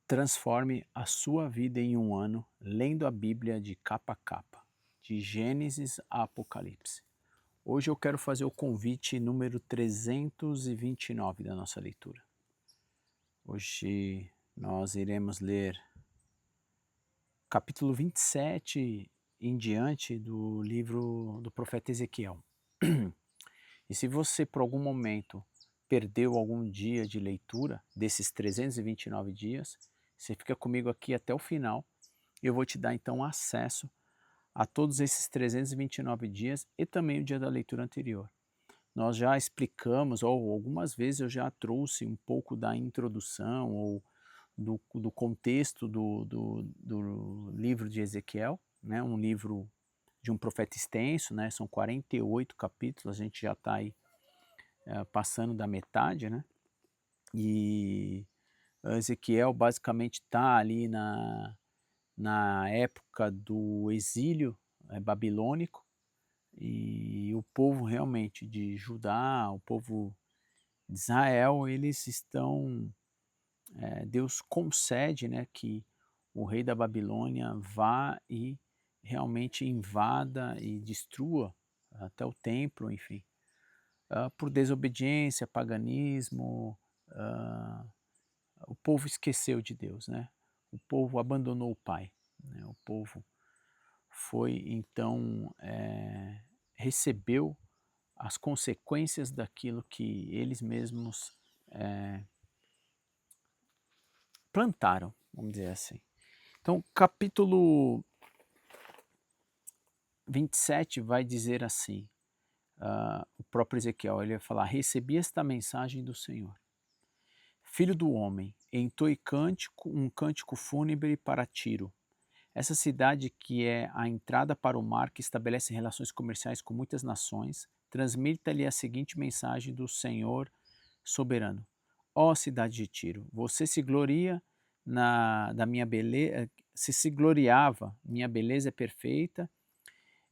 Transforme a sua vida em um ano lendo a Bíblia de capa a capa, de Gênesis a Apocalipse. Hoje eu quero fazer o convite número 329 da nossa leitura. Hoje nós iremos ler capítulo 27 em diante do livro do profeta Ezequiel. E se você por algum momento perdeu algum dia de leitura desses 329 dias, você fica comigo aqui até o final. Eu vou te dar então acesso a todos esses 329 dias e também o dia da leitura anterior. Nós já explicamos, ou algumas vezes eu já trouxe um pouco da introdução ou do contexto do livro de Ezequiel, né? Um livro de um profeta extenso, né? São 48 capítulos, a gente já está aí passando da metade, né? E Ezequiel basicamente está ali na época do exílio babilônico, e o povo realmente de Judá, o povo de Israel, eles estão, Deus concede, né, que o rei da Babilônia vá e realmente invada e destrua até o templo, enfim, por desobediência, paganismo. O povo esqueceu de Deus, né? O povo abandonou o Pai, né? O povo foi então, recebeu as consequências daquilo que eles mesmos plantaram, vamos dizer assim. Então, capítulo 27 vai dizer assim, o próprio Ezequiel, ele vai falar: recebi esta mensagem do Senhor. Filho do homem, entoe cântico, um cântico fúnebre para Tiro. Essa cidade que é a entrada para o mar, que estabelece relações comerciais com muitas nações, transmita-lhe a seguinte mensagem do Senhor soberano. Ó cidade de Tiro, você se gloria da minha beleza, se gloriava, minha beleza é perfeita,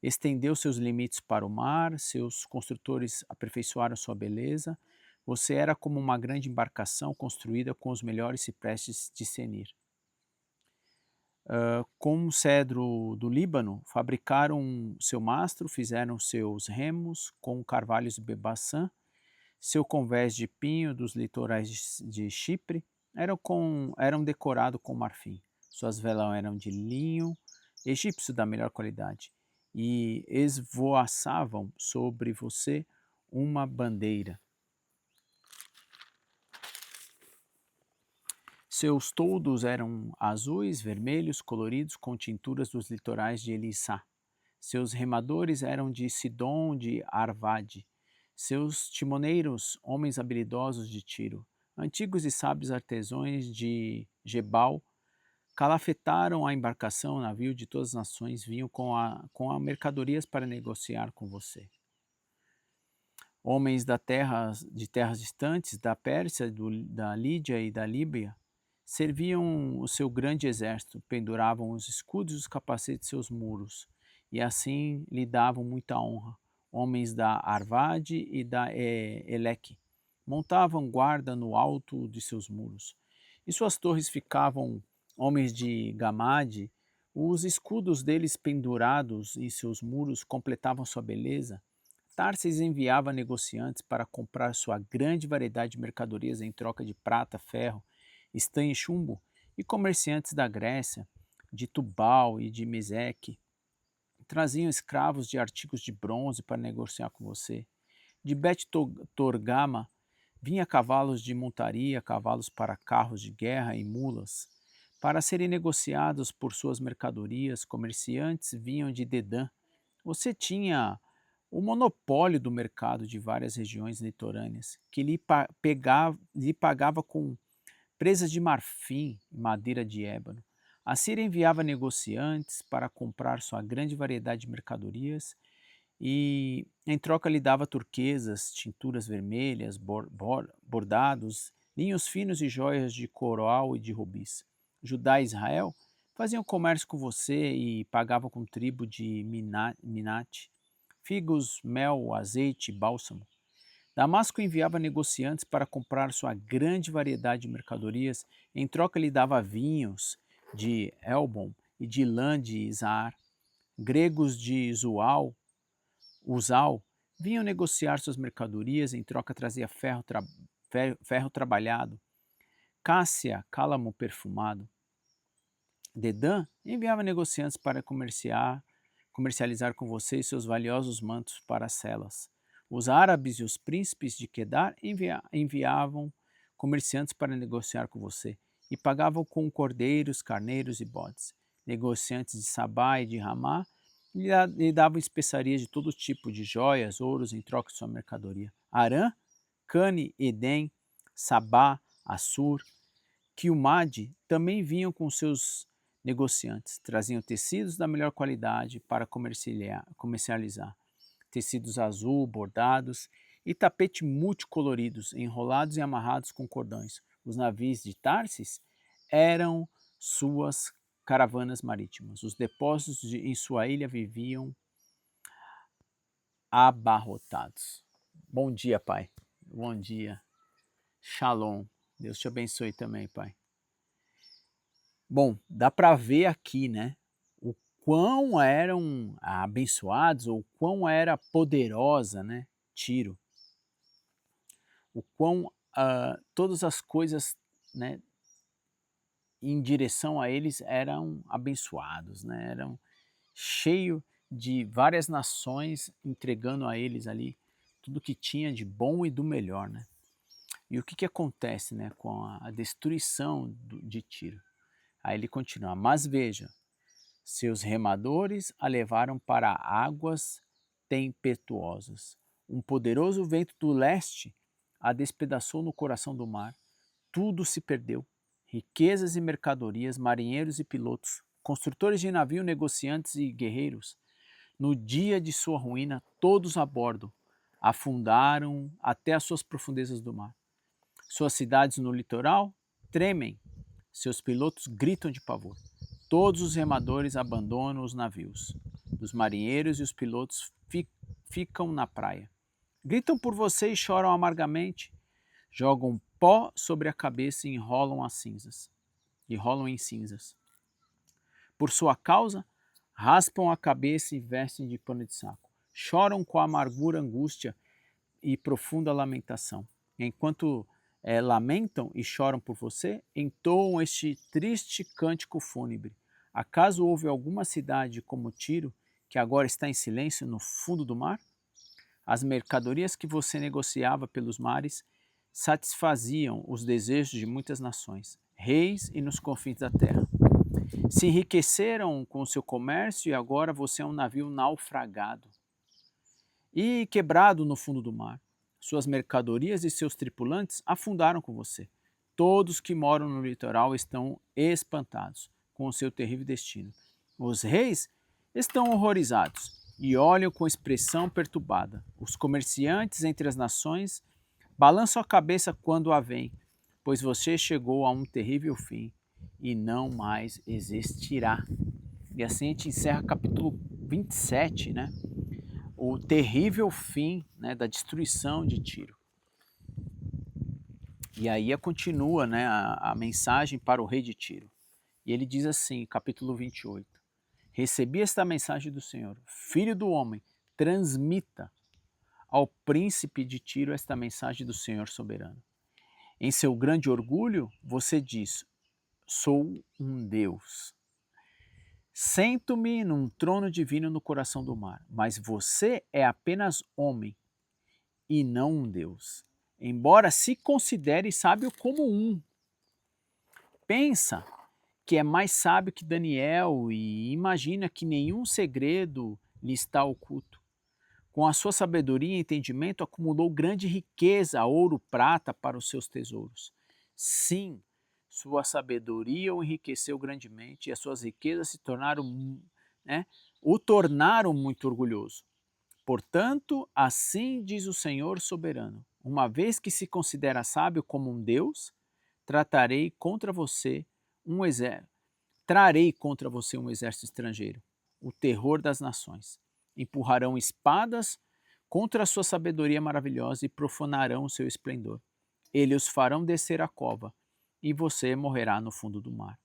estendeu seus limites para o mar, seus construtores aperfeiçoaram sua beleza, você era como uma grande embarcação construída com os melhores ciprestes de Senir. Com o cedro do Líbano, fabricaram seu mastro, fizeram seus remos com carvalhos de bebaçã, seu convés de pinho dos litorais de Chipre eram decorados com marfim. Suas velas eram de linho egípcio da melhor qualidade e esvoaçavam sobre você uma bandeira. Seus toldos eram azuis, vermelhos, coloridos com tinturas dos litorais de Elissá. Seus remadores eram de Sidom de Arvade. Seus timoneiros, homens habilidosos de Tiro. Antigos e sábios artesãos de Gebal, calafetaram a embarcação, o navio de todas as nações vinham com a mercadorias para negociar com você. Homens de terras distantes, da Pérsia, da Lídia e da Líbia, serviam o seu grande exército, penduravam os escudos e os capacetes de seus muros, e assim lhe davam muita honra. Homens da Arvade e da Eleque montavam guarda no alto de seus muros, e suas torres ficavam homens de Gamade, os escudos deles pendurados em seus muros completavam sua beleza. Tarsis enviava negociantes para comprar sua grande variedade de mercadorias em troca de prata, ferro, estanho e chumbo, e comerciantes da Grécia, de Tubal e de Meseque, traziam escravos de artigos de bronze para negociar com você. De Bet-Torgama vinha cavalos de montaria, cavalos para carros de guerra e mulas. Para serem negociados por suas mercadorias, comerciantes vinham de Dedã. Você tinha o monopólio do mercado de várias regiões litorâneas, que lhe pagava com presas de marfim e madeira de ébano. A Síria enviava negociantes para comprar sua grande variedade de mercadorias e, em troca, lhe dava turquesas, tinturas vermelhas, bordados, linhos finos e joias de coral e de rubis. Judá e Israel faziam comércio com você e pagavam com tribo de Minate, figos, mel, azeite e bálsamo. Damasco enviava negociantes para comprar sua grande variedade de mercadorias, em troca lhe dava vinhos de Elbon e de lã de Isar. Gregos de Uzal vinham negociar suas mercadorias, em troca trazia ferro trabalhado, cássia, cálamo perfumado. Dedã enviava negociantes para comercializar com vocês seus valiosos mantos para celas. Os árabes e os príncipes de Quedar enviavam comerciantes para negociar com você e pagavam com cordeiros, carneiros e bodes. Negociantes de Sabá e de Ramá lhe davam especiarias de todo tipo de joias, ouros em troca de sua mercadoria. Arã, Cane, Edém, Sabá, Assur, Quilmade também vinham com seus negociantes, traziam tecidos da melhor qualidade para comercializar, tecidos azul, bordados e tapete multicoloridos, enrolados e amarrados com cordões. Os navios de Tarsis eram suas caravanas marítimas. Os depósitos em sua ilha viviam abarrotados. Bom dia, Pai. Bom dia. Shalom. Deus te abençoe também, Pai. Bom, dá para ver aqui, né, o quão eram abençoados, ou quão era poderosa, né, Tiro. O quão todas as coisas, né, em direção a eles eram abençoados, né, eram cheio de várias nações entregando a eles ali tudo que tinha de bom e do melhor, né. E o que acontece, né, com a destruição de Tiro? Aí ele continua, mas veja, seus remadores a levaram para águas tempestuosas. Um poderoso vento do leste a despedaçou no coração do mar. Tudo se perdeu. Riquezas e mercadorias, marinheiros e pilotos, construtores de navio, negociantes e guerreiros. No dia de sua ruína, todos a bordo afundaram até as suas profundezas do mar. Suas cidades no litoral tremem. Seus pilotos gritam de pavor. Todos os remadores abandonam os navios. Os marinheiros e os pilotos ficam na praia. Gritam por você e choram amargamente. Jogam pó sobre a cabeça e enrolam em cinzas. Por sua causa, raspam a cabeça e vestem de pano de saco. Choram com amargura, angústia e profunda lamentação. Enquanto lamentam e choram por você, entoam este triste cântico fúnebre. Acaso houve alguma cidade como Tiro que agora está em silêncio no fundo do mar? As mercadorias que você negociava pelos mares satisfaziam os desejos de muitas nações, reis e nos confins da terra. Se enriqueceram com seu comércio e agora você é um navio naufragado e quebrado no fundo do mar. Suas mercadorias e seus tripulantes afundaram com você. Todos que moram no litoral estão espantados com o seu terrível destino. Os reis estão horrorizados e olham com expressão perturbada. Os comerciantes entre as nações balançam a cabeça quando a veem, pois você chegou a um terrível fim e não mais existirá. E assim a gente encerra capítulo 27, né? O terrível fim, né, da destruição de Tiro. E aí continua, né, a mensagem para o rei de Tiro. E ele diz assim, capítulo 28. Recebi esta mensagem do Senhor. Filho do homem, transmita ao príncipe de Tiro esta mensagem do Senhor soberano. Em seu grande orgulho, você diz, sou um Deus. Sento-me num trono divino no coração do mar, mas você é apenas homem e não um Deus, embora se considere sábio como um. Pensa que é mais sábio que Daniel e imagina que nenhum segredo lhe está oculto. Com a sua sabedoria e entendimento acumulou grande riqueza, ouro, prata para os seus tesouros. Sim, sua sabedoria o enriqueceu grandemente e as suas riquezas o tornaram muito orgulhoso. Portanto, assim diz o Senhor soberano, uma vez que se considera sábio como um Deus, trarei contra você um exército estrangeiro, o terror das nações. Empurrarão espadas contra a sua sabedoria maravilhosa e profanarão o seu esplendor. Eles os farão descer à cova, e você morrerá no fundo do mar,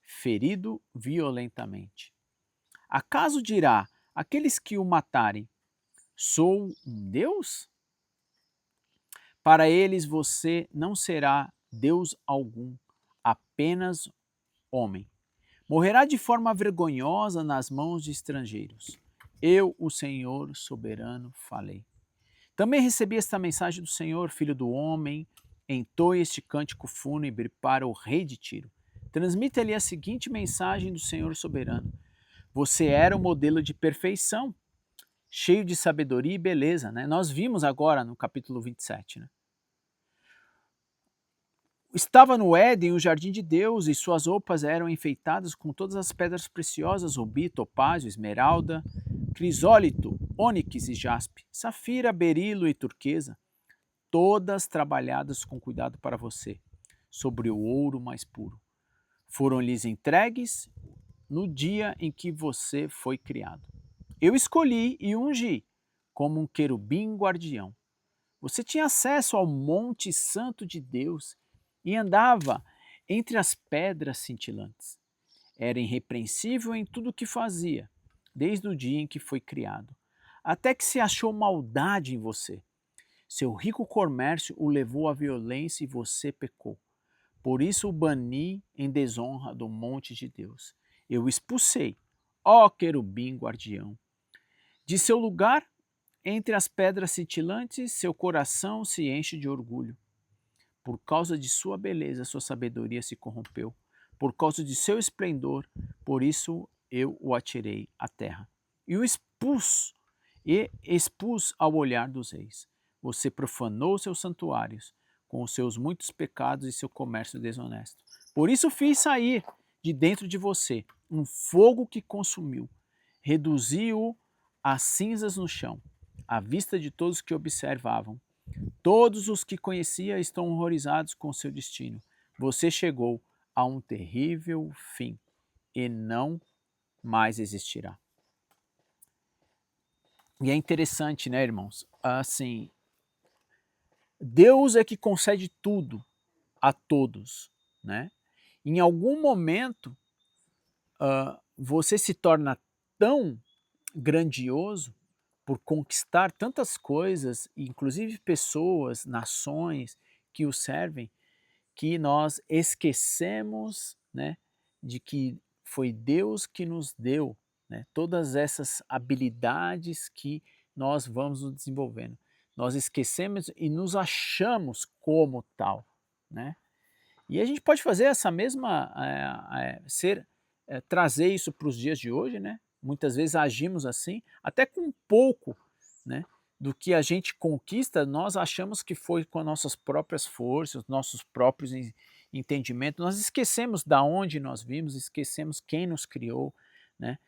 ferido violentamente. Acaso dirá aqueles que o matarem: sou um Deus? Para eles você não será Deus algum, apenas homem. Morrerá de forma vergonhosa nas mãos de estrangeiros. Eu, o Senhor soberano, falei. Também recebi esta mensagem do Senhor, filho do homem, entoe este cântico fúnebre para o rei de Tiro. Transmita-lhe a seguinte mensagem do Senhor soberano. Você era o modelo de perfeição, cheio de sabedoria e beleza. Né? Nós vimos agora no capítulo 27. Né? Estava no Éden o jardim de Deus, e suas roupas eram enfeitadas com todas as pedras preciosas, rubi, topázio, esmeralda, crisólito, ônix e jaspe, safira, berilo e turquesa, todas trabalhadas com cuidado para você, sobre o ouro mais puro. Foram-lhes entregues no dia em que você foi criado. Eu escolhi e ungi como um querubim guardião. Você tinha acesso ao Monte Santo de Deus e andava entre as pedras cintilantes. Era irrepreensível em tudo o que fazia, desde o dia em que foi criado, até que se achou maldade em você. Seu rico comércio o levou à violência e você pecou. Por isso o bani em desonra do monte de Deus. Eu o expulsei, ó querubim guardião. De seu lugar, entre as pedras cintilantes, seu coração se enche de orgulho. Por causa de sua beleza, sua sabedoria se corrompeu. Por causa de seu esplendor, por isso eu o atirei à terra. E o expus ao olhar dos reis. Você profanou seus santuários com os seus muitos pecados e seu comércio desonesto. Por isso fiz sair de dentro de você um fogo que consumiu. Reduzi-o a cinzas no chão, à vista de todos que observavam. Todos os que conhecia estão horrorizados com seu destino. Você chegou a um terrível fim e não mais existirá. E é interessante, né, irmãos? Assim, Deus é que concede tudo a todos, né? Em algum momento, você se torna tão grandioso por conquistar tantas coisas, inclusive pessoas, nações que o servem, que nós esquecemos, né, de que foi Deus que nos deu, né, todas essas habilidades que nós vamos nos desenvolvendo. Nós esquecemos e nos achamos como tal, né? E a gente pode fazer essa mesma, trazer isso para os dias de hoje, né? Muitas vezes agimos assim, até com pouco, né, do que a gente conquista, nós achamos que foi com as nossas próprias forças, nossos próprios entendimentos. Nós esquecemos da onde nós vimos, esquecemos quem nos criou, né?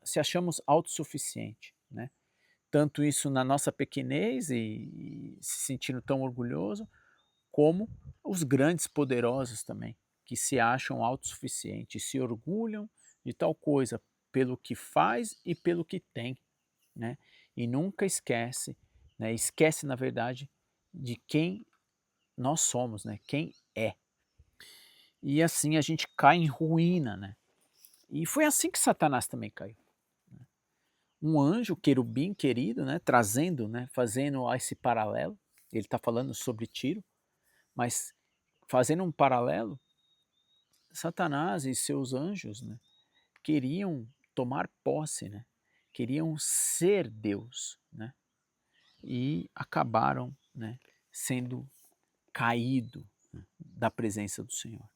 Se achamos autossuficiente, né? Tanto isso na nossa pequenez e se sentindo tão orgulhoso, como os grandes poderosos também, que se acham autossuficientes, se orgulham de tal coisa pelo que faz e pelo que tem, né? E nunca esquece, né? Esquece, na verdade, de quem nós somos, né? Quem é. E assim a gente cai em ruína, né? E foi assim que Satanás também caiu. Um anjo, querubim querido, né? Trazendo, né? Fazendo esse paralelo. Ele está falando sobre Tiro, mas fazendo um paralelo, Satanás e seus anjos, né, queriam tomar posse, né, queriam ser Deus, né, e acabaram, né, sendo caído, né, da presença do Senhor.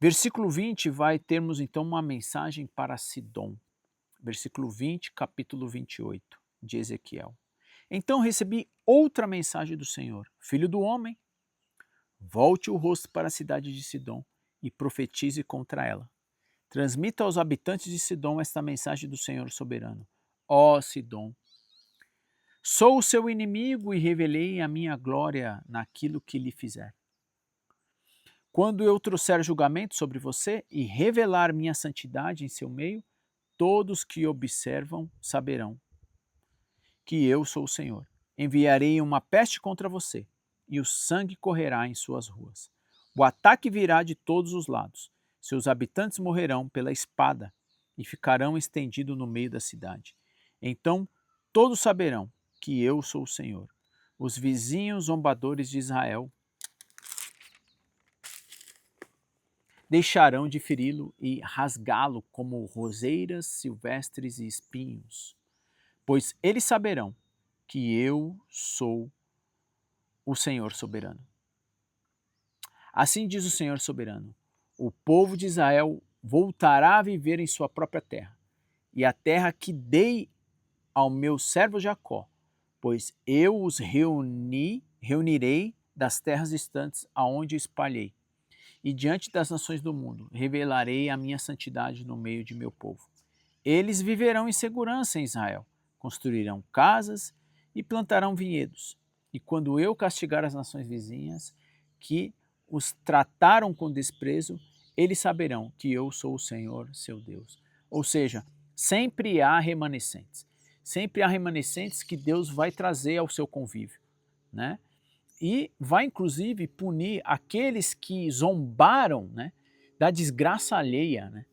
Versículo 20 vai termos então uma mensagem para Sidom. Versículo 20, capítulo 28 de Ezequiel. Então recebi outra mensagem do Senhor: Filho do homem, volte o rosto para a cidade de Sidom e profetize contra ela. Transmita aos habitantes de Sidom esta mensagem do Senhor soberano. Ó Sidom, sou o seu inimigo e revelei a minha glória naquilo que lhe fizer. Quando eu trouxer julgamento sobre você e revelar minha santidade em seu meio, todos que observam saberão que eu sou o Senhor. Enviarei uma peste contra você, e o sangue correrá em suas ruas. O ataque virá de todos os lados. Seus habitantes morrerão pela espada e ficarão estendidos no meio da cidade. Então todos saberão que eu sou o Senhor. Os vizinhos zombadores de Israel deixarão de feri-lo e rasgá-lo como roseiras silvestres e espinhos, pois eles saberão que eu sou o Senhor soberano. Assim diz o Senhor soberano: o povo de Israel voltará a viver em sua própria terra, e a terra que dei ao meu servo Jacó, pois eu os reunirei das terras distantes aonde espalhei, e diante das nações do mundo revelarei a minha santidade no meio de meu povo. Eles viverão em segurança em Israel, construirão casas e plantarão vinhedos. E quando eu castigar as nações vizinhas que os trataram com desprezo, eles saberão que eu sou o Senhor, seu Deus. Ou seja, sempre há remanescentes. Sempre há remanescentes que Deus vai trazer ao seu convívio, né? E vai inclusive punir aqueles que zombaram, né, da desgraça alheia, né?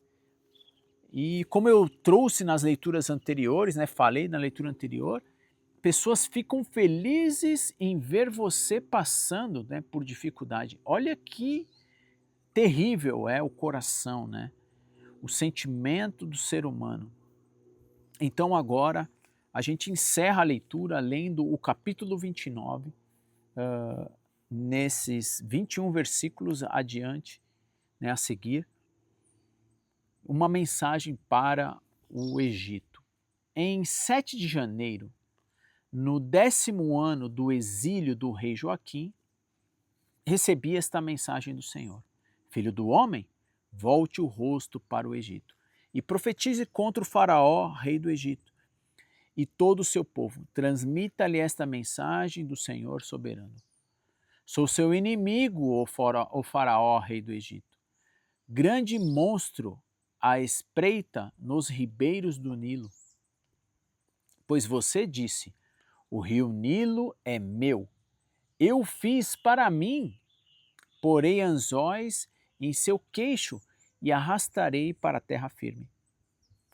E como eu trouxe nas leituras anteriores, né, falei na leitura anterior, pessoas ficam felizes em ver você passando, né, por dificuldade. Olha que terrível é o coração, né? O sentimento do ser humano. Então agora a gente encerra a leitura lendo o capítulo 29, nesses 21 versículos adiante, né, a seguir, uma mensagem para o Egito. Em 7 de janeiro, no 10º ano do exílio do rei Joaquim, recebi esta mensagem do Senhor: Filho do homem, volte o rosto para o Egito e profetize contra o faraó, rei do Egito, e todo o seu povo. Transmita-lhe esta mensagem do Senhor soberano: Sou seu inimigo, ó faraó, rei do Egito. Grande monstro à espreita nos ribeiros do Nilo. Pois você disse: o rio Nilo é meu. Eu fiz para mim. Porei anzóis em seu queixo e arrastarei para a terra firme,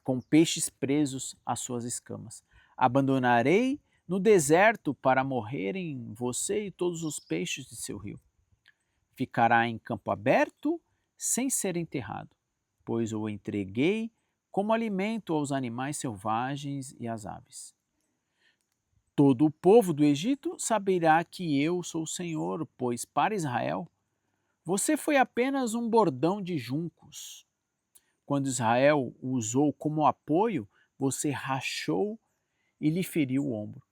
com peixes presos às suas escamas. Abandonarei no deserto para morrerem você e todos os peixes de seu rio. Ficará em campo aberto sem ser enterrado, pois o entreguei como alimento aos animais selvagens e às aves. Todo o povo do Egito saberá que eu sou o Senhor, pois para Israel você foi apenas um bordão de juncos. Quando Israel o usou como apoio, você rachou e lhe feriu o ombro.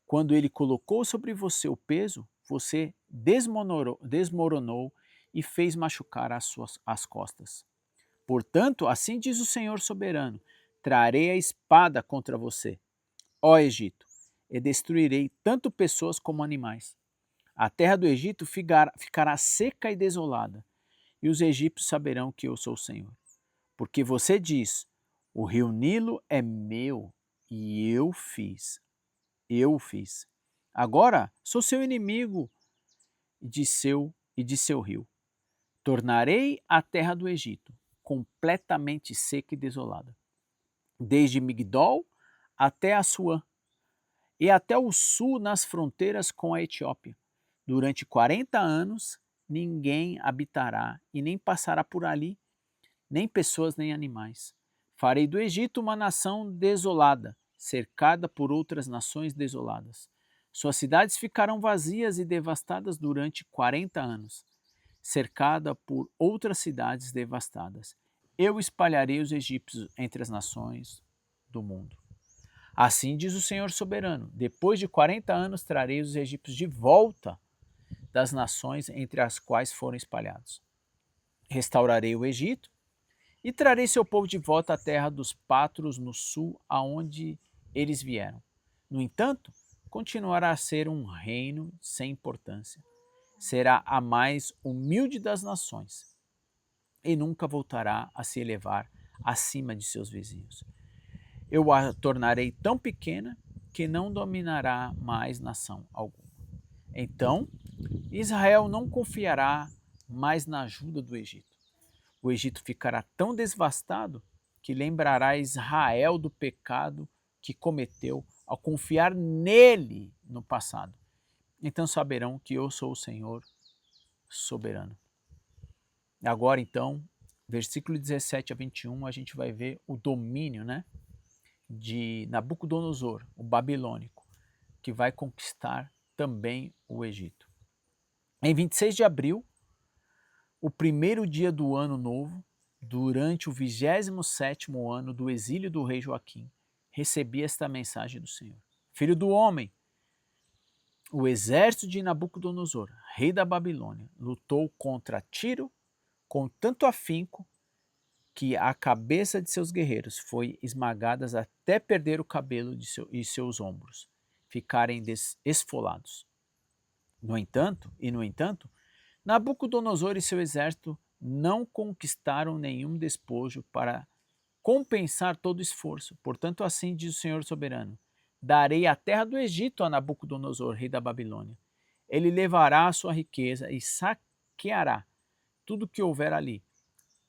Quando ele colocou sobre você o peso, você desmoronou e fez machucar as costas. Portanto, assim diz o Senhor soberano: trarei a espada contra você, ó Egito, e destruirei tanto pessoas como animais. A terra do Egito ficará seca e desolada, e os egípcios saberão que eu sou o Senhor. Porque você diz: o rio Nilo é meu, e eu o fiz. Agora sou seu inimigo de seu rio. Tornarei a terra do Egito completamente seca e desolada, desde Migdol até Assuã, e até o sul nas fronteiras com a Etiópia. Durante 40 anos ninguém habitará e nem passará por ali, nem pessoas nem animais. Farei do Egito uma nação desolada, cercada por outras nações desoladas. Suas cidades ficarão vazias e devastadas durante 40 anos, cercada por outras cidades devastadas. Eu espalharei os egípcios entre as nações do mundo. Assim diz o Senhor soberano: depois de 40 anos trarei os egípcios de volta das nações entre as quais foram espalhados. Restaurarei o Egito e trarei seu povo de volta à terra dos pátros no sul, aonde eles vieram. No entanto, continuará a ser um reino sem importância. Será a mais humilde das nações e nunca voltará a se elevar acima de seus vizinhos. Eu a tornarei tão pequena que não dominará mais nação alguma. Então, Israel não confiará mais na ajuda do Egito. O Egito ficará tão devastado que lembrará Israel do pecado que cometeu ao confiar nele no passado. Então saberão que eu sou o Senhor soberano. Agora, então, versículo 17 a 21, a gente vai ver o domínio, né, de Nabucodonosor, o babilônico, que vai conquistar também o Egito. Em 26 de abril, o primeiro dia do ano novo, durante o 27º ano do exílio do rei Joaquim, recebi esta mensagem do Senhor. Filho do homem, o exército de Nabucodonosor, rei da Babilônia, lutou contra Tiro com tanto afinco que a cabeça de seus guerreiros foi esmagada até perder o cabelo e seus ombros ficarem esfolados. No entanto, Nabucodonosor e seu exército não conquistaram nenhum despojo para compensar todo o esforço. Portanto, assim diz o Senhor soberano: darei a terra do Egito a Nabucodonosor, rei da Babilônia. Ele levará a sua riqueza e saqueará tudo que houver ali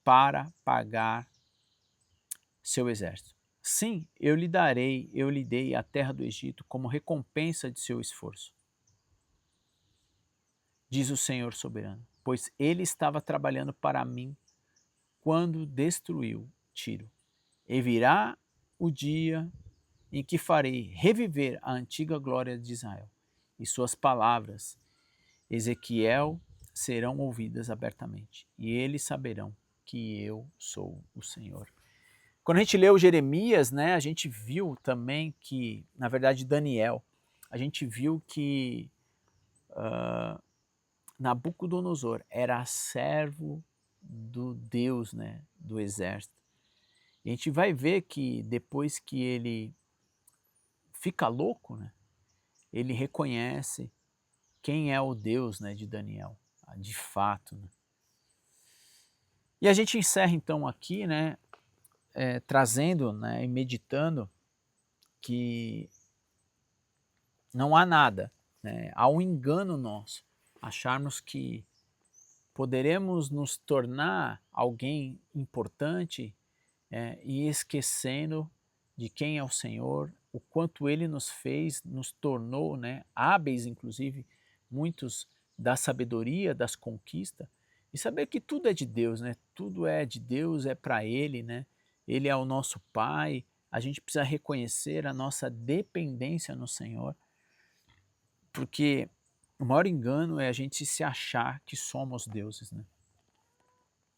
para pagar seu exército. Sim, eu lhe dei a terra do Egito como recompensa de seu esforço, diz o Senhor soberano, pois ele estava trabalhando para mim quando destruiu Tiro. E virá o dia em que farei reviver a antiga glória de Israel, e suas palavras, Ezequiel, serão ouvidas abertamente, e eles saberão que eu sou o Senhor. Quando a gente leu Jeremias, né, a gente viu também que, na verdade, Daniel, a gente viu que Nabucodonosor era servo do Deus, né, do exército. E a gente vai ver que depois que ele fica louco, né, ele reconhece quem é o Deus, né, de Daniel, de fato. Né. E a gente encerra então aqui, né, trazendo, né, e meditando que não há nada, né, há um engano nosso, acharmos que poderemos nos tornar alguém importante e esquecendo de quem é o Senhor, o quanto Ele nos fez, nos tornou, né, hábeis, inclusive, muitos da sabedoria, das conquistas, e saber que tudo é de Deus, né? Tudo é de Deus, é para Ele, né? Ele é o nosso Pai, a gente precisa reconhecer a nossa dependência no Senhor, porque o maior engano é a gente se achar que somos deuses, né?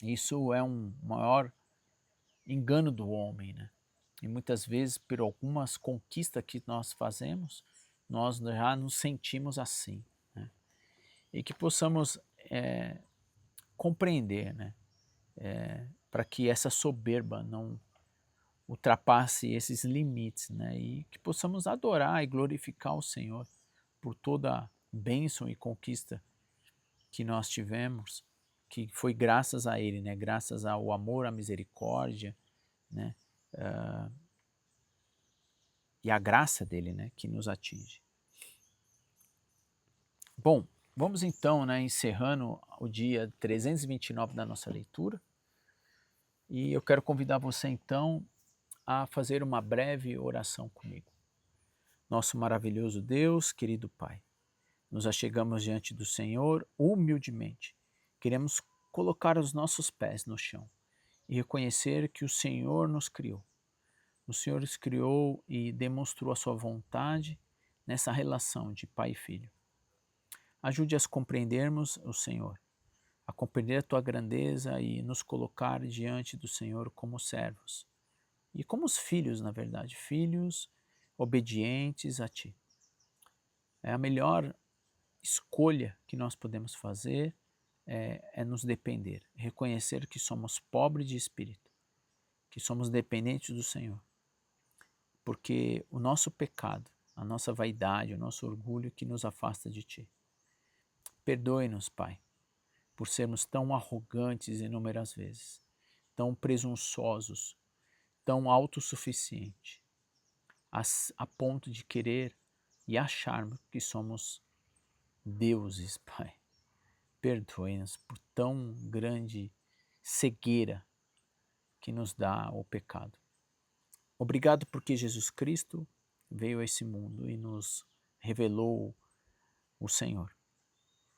Isso é um maior engano do homem, né? E muitas vezes, por algumas conquistas que nós fazemos, nós já nos sentimos assim, né? E que possamos compreender, né? Para que essa soberba não ultrapasse esses limites, né? E que possamos adorar e glorificar o Senhor por toda a bênção e conquista que nós tivemos, que foi graças a Ele, né? Graças ao amor, à misericórdia, né? E a graça dele, né, que nos atinge. Bom, vamos então, né, encerrando o dia 329 da nossa leitura. E eu quero convidar você então a fazer uma breve oração comigo. Nosso maravilhoso Deus, querido Pai, nos achegamos diante do Senhor humildemente. Queremos colocar os nossos pés no chão e reconhecer que o Senhor nos criou. O Senhor os criou e demonstrou a sua vontade nessa relação de pai e filho. Ajude a compreendermos o Senhor, a compreender a tua grandeza e nos colocar diante do Senhor como servos. E como os filhos, na verdade, filhos obedientes a ti. É a melhor escolha que nós podemos fazer é nos depender, reconhecer que somos pobres de espírito, que somos dependentes do Senhor. Porque o nosso pecado, a nossa vaidade, o nosso orgulho que nos afasta de ti. Perdoe-nos, Pai, por sermos tão arrogantes inúmeras vezes, tão presunçosos, tão autossuficientes. a ponto de querer e acharmos que somos deuses, Pai. Perdoe-nos por tão grande cegueira que nos dá o pecado. Obrigado porque Jesus Cristo veio a esse mundo e nos revelou o Senhor.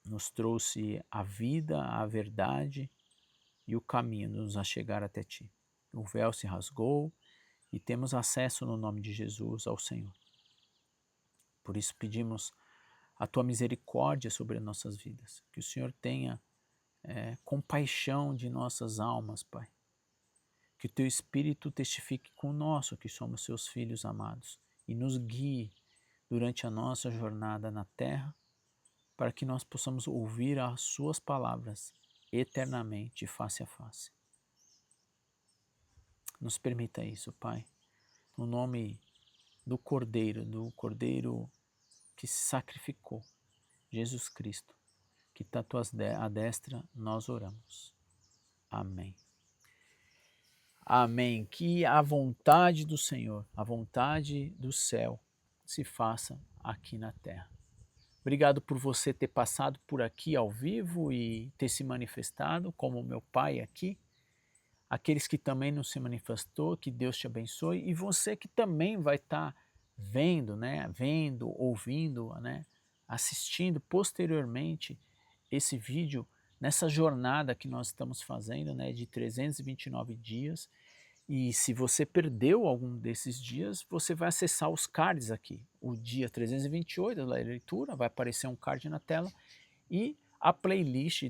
Nos trouxe a vida, a verdade e o caminho de nos achegar até Ti. O véu se rasgou e temos acesso no nome de Jesus ao Senhor. Por isso pedimos a Tua misericórdia sobre as nossas vidas, que o Senhor tenha compaixão de nossas almas, Pai. Que o Teu Espírito testifique com o nosso que somos Seus filhos amados e nos guie durante a nossa jornada na terra, para que nós possamos ouvir as Suas palavras eternamente, face a face. Nos permita isso, Pai, no nome do Cordeiro que se sacrificou, Jesus Cristo, que está à destra, nós oramos. Amém. Amém. Que a vontade do Senhor, a vontade do céu, se faça aqui na terra. Obrigado por você ter passado por aqui ao vivo e ter se manifestado, como meu pai aqui. Aqueles que também não se manifestou, que Deus te abençoe. E você que também vai estar vendo, ouvindo, assistindo posteriormente esse vídeo nessa jornada que nós estamos fazendo, de 329 dias. E se você perdeu algum desses dias, você vai acessar os cards aqui. O dia 328 da leitura, vai aparecer um card na tela e a playlist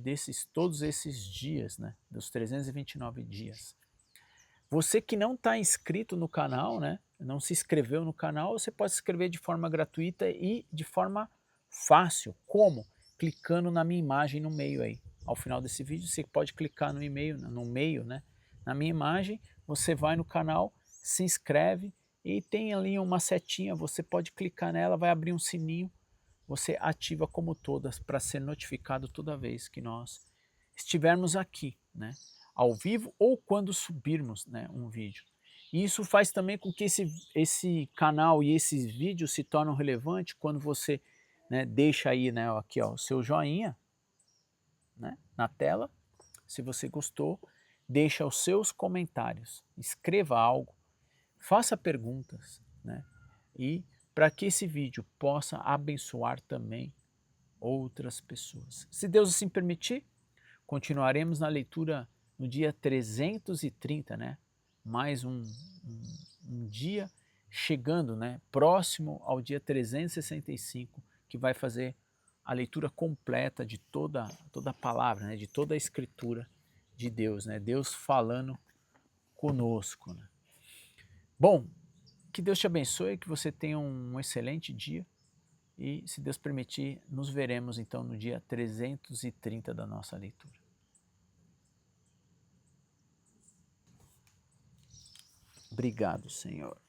todos esses dias, dos 329 dias. Você que não está inscrito no canal, não se inscreveu no canal, você pode se inscrever de forma gratuita e de forma fácil. Como? Clicando na minha imagem no meio aí. Ao final desse vídeo, você pode clicar no e-mail, no meio, na minha imagem, você vai no canal, se inscreve e tem ali uma setinha, você pode clicar nela, vai abrir um sininho, você ativa como todas para ser notificado toda vez que nós estivermos aqui, ao vivo ou quando subirmos um vídeo. E isso faz também com que esse canal e esses vídeos se tornem relevantes quando você deixa aí aqui, o seu joinha na tela, se você gostou, deixa os seus comentários, escreva algo, faça perguntas, e para que esse vídeo possa abençoar também outras pessoas. Se Deus assim permitir, continuaremos na leitura no dia 330, mais um dia chegando, próximo ao dia 365, que vai fazer a leitura completa de toda a palavra, de toda a escritura de Deus, Deus falando conosco. Bom, que Deus te abençoe, que você tenha um excelente dia e, se Deus permitir, nos veremos então no dia 330 da nossa leitura. Obrigado, Senhor.